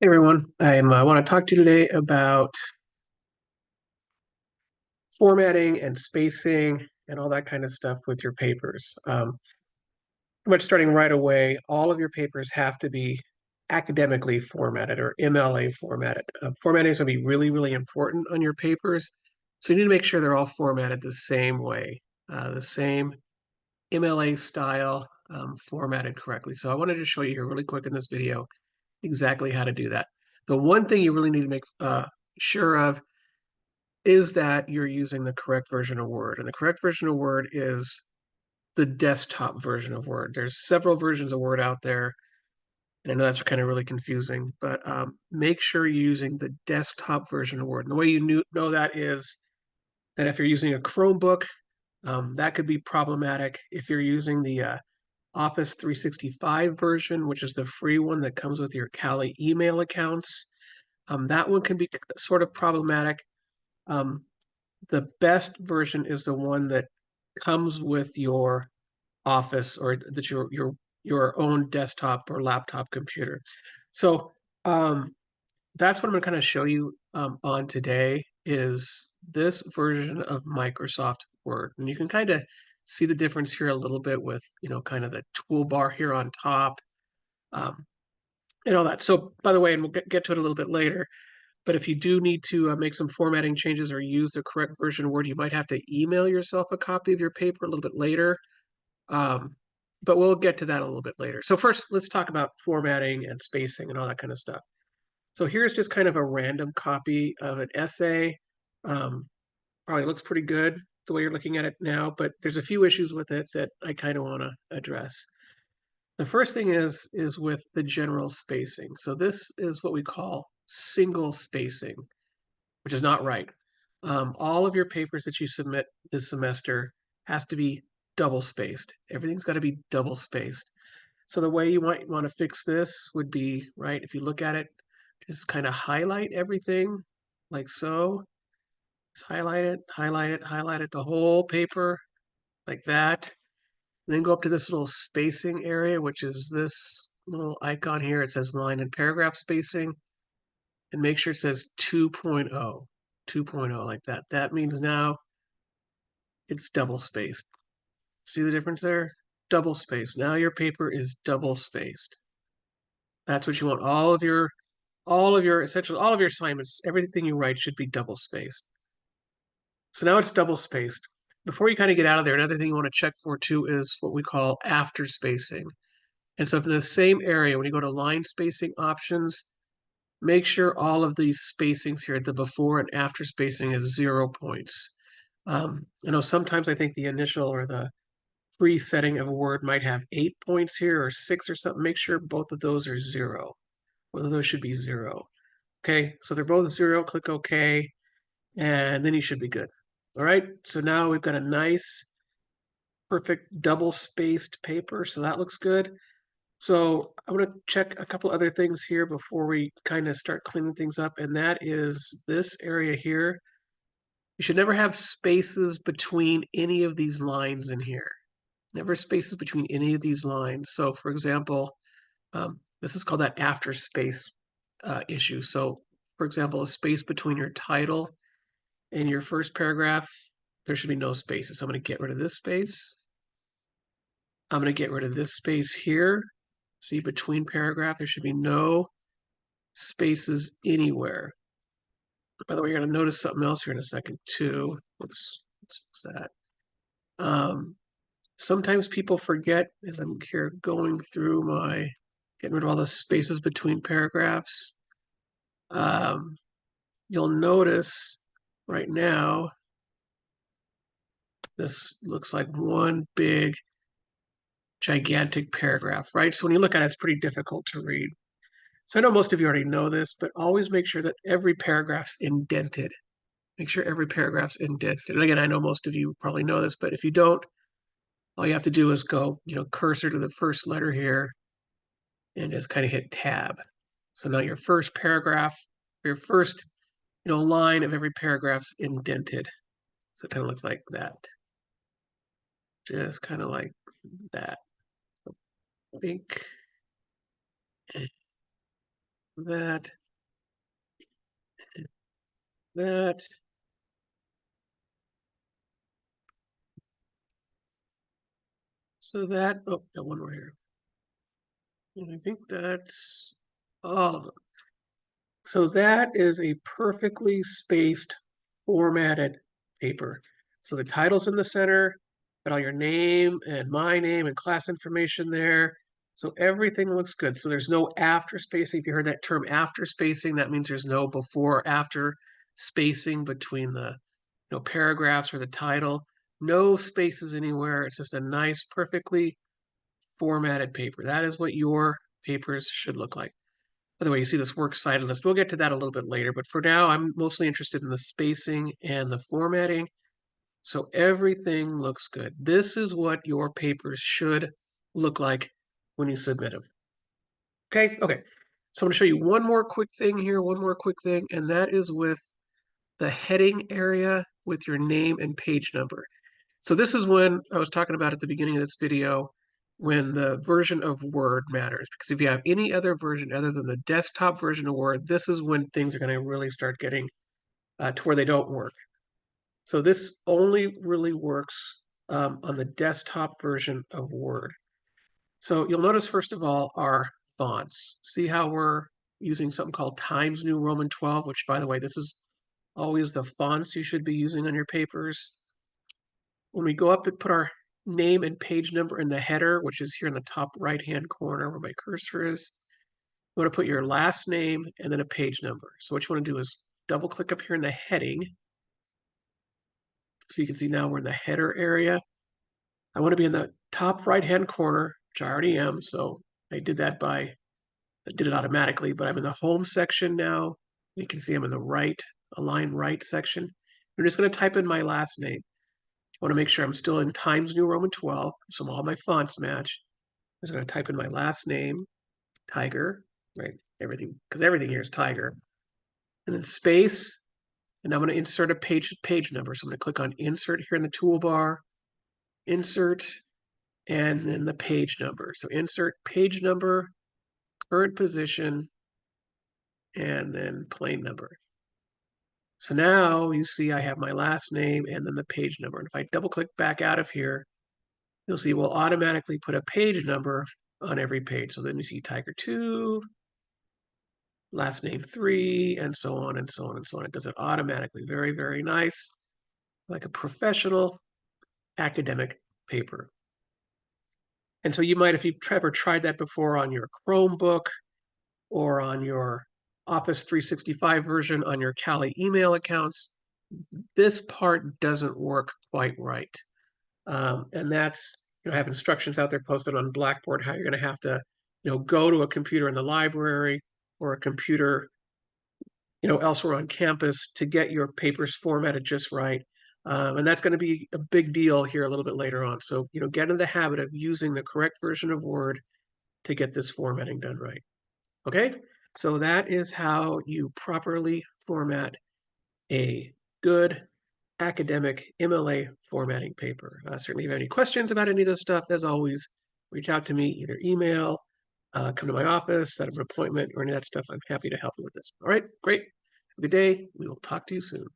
Hey everyone, I want to talk to you today about formatting and spacing and all that kind of stuff with your papers. Pretty much starting right away, all of your papers have to be academically formatted or MLA formatted. Formatting is going to be really, really important on your papers. So you need to make sure they're all formatted the same way, the same MLA style, formatted correctly. So I wanted to show you here really quick in this video exactly how to do that. The one thing you really need to make sure of is that you're using the correct version of Word. And the correct version of Word is the desktop version of Word. There's several versions of Word out there, and I know that's kind of really confusing, but make sure you're using the desktop version of Word. And the way you know that is that if you're using a Chromebook, that could be problematic. If you're using the Office 365 version, which is the free one that comes with your Kali email accounts, that one can be sort of problematic. Um, the best version is the one that comes with your office or that your own desktop or laptop computer. So that's what I'm going to kind of show you on today is this version of Microsoft Word. And you can kind of see the difference here a little bit with, kind of the toolbar here on top, um, and all that. So by the way, and we'll get to it a little bit later, but if you do need to make some formatting changes or use the correct version of Word, you might have to email yourself a copy of your paper a little bit later. Um, but we'll get to that a little bit later. So first, let's talk about formatting and spacing and all that kind of stuff. So here's just kind of a random copy of an essay. Um, Probably looks pretty good the way you're looking at it now, but there's a few issues with it that I kind of want to address. The first thing is with the general spacing. So this is what we call single spacing, which is not right. All of your papers that you submit this semester has to be double spaced. Everything's got to be double spaced. So the way you might want to fix this would be, right, if you look at it, just kind of highlight everything like so. Just highlight it, highlight it, highlight it, the whole paper like that. And then go up to this little spacing area, which is this little icon here. It says line and paragraph spacing. And make sure it says 2.0, 2.0 like that. That means now it's double spaced. See the difference there? Double spaced. Now your paper is double spaced. That's what you want. Essentially all of your assignments, everything you write should be double spaced. So now it's double spaced. Before you kind of get out of there, another thing you want to check for too is what we call after spacing. And so if in the same area, when you go to line spacing options, make sure all of these spacings here, the before and after spacing is 0 points. I know sometimes I think the initial or the pre-setting of a word might have 8 points here or six or something. Make sure both of those are zero. Both of those should be zero. Okay, so they're both zero, click OK, and then you should be good. All right, so now we've got a nice, perfect double-spaced paper, so that looks good. So I'm going to check a couple other things here before we kind of start cleaning things up, and that is this area here. You should never have spaces between any of these lines in here. Never spaces between any of these lines. So for example, this is called that after space issue. So for example, a space between your title and your first paragraph, there should be no spaces. So I'm going to get rid of this space. I'm going to get rid of this space here. See, between paragraph, there should be no spaces anywhere. By the way, you're going to notice something else here in a second too. What's that? Sometimes people forget as I'm here going through getting rid of all the spaces between paragraphs. Um, you'll notice right now, this looks like one big gigantic paragraph, right? So when you look at it, it's pretty difficult to read. So I know most of you already know this, but always make sure that every paragraph's indented. Make sure every paragraph's indented. And again, I know most of you probably know this, but if you don't, all you have to do is go, cursor to the first letter here and just kind of hit tab. So now your first paragraph, your first, line of every paragraph's indented. So it kind of looks like that. Just kind of like that. Pink. that, that. So that, oh, got one more here. And I think that's all of them. So that is a perfectly spaced, formatted paper. So the title's in the center, got all your name and my name and class information there. So everything looks good. So there's no after spacing. If you heard that term after spacing, that means there's no before or after spacing between the paragraphs or the title. No spaces anywhere. It's just a nice, perfectly formatted paper. That is what your papers should look like. By the way, you see this works cited list. We'll get to that a little bit later, but for now, I'm mostly interested in the spacing and the formatting. So everything looks good. This is what your papers should look like when you submit them. Okay. So I'm going to show you one more quick thing here, and that is with the heading area with your name and page number. So this is when I was talking about at the beginning of this video, when the version of Word matters. Because if you have any other version other than the desktop version of Word, this is when things are going to really start getting to where they don't work. So this only really works on the desktop version of Word. So you'll notice, first of all, our fonts. See how we're using something called Times New Roman 12, which, by the way, this is always the fonts you should be using on your papers. When we go up and put our name and page number in the header, which is here in the top right-hand corner where my cursor is, you want to put your last name and then a page number. So what you want to do is double click up here in the heading. So you can see now we're in the header area. I want to be in the top right-hand corner, which I already am. So I did it automatically, but I'm in the home section now. You can see I'm in the right, align right section. I'm just going to type in my last name. I want to make sure I'm still in Times New Roman 12, so all my fonts match. I'm just going to type in my last name, Tiger, right? Because everything here is Tiger. And then space, and I'm going to insert a page number. So I'm going to click on Insert here in the toolbar, Insert, and then the page number. So insert page number, current position, and then plain number. So now you see I have my last name and then the page number. And if I double click back out of here, you'll see we'll automatically put a page number on every page. So then you see Tiger 2, last name 3, and so on and so on and so on. It does it automatically. Very, very nice, like a professional academic paper. And so you might, if you've ever tried that before on your Chromebook or on your Office 365 version on your Kali email accounts, this part doesn't work quite right. And that's, have instructions out there posted on Blackboard how you're going to have to, go to a computer in the library or a computer, elsewhere on campus to get your papers formatted just right. And that's going to be a big deal here a little bit later on. So, get in the habit of using the correct version of Word to get this formatting done right. Okay, so that is how you properly format a good academic MLA formatting paper. Certainly, if you have any questions about any of this stuff, as always, reach out to me, either email, come to my office, set up an appointment, or any of that stuff. I'm happy to help you with this. All right, great. Have a good day. We will talk to you soon.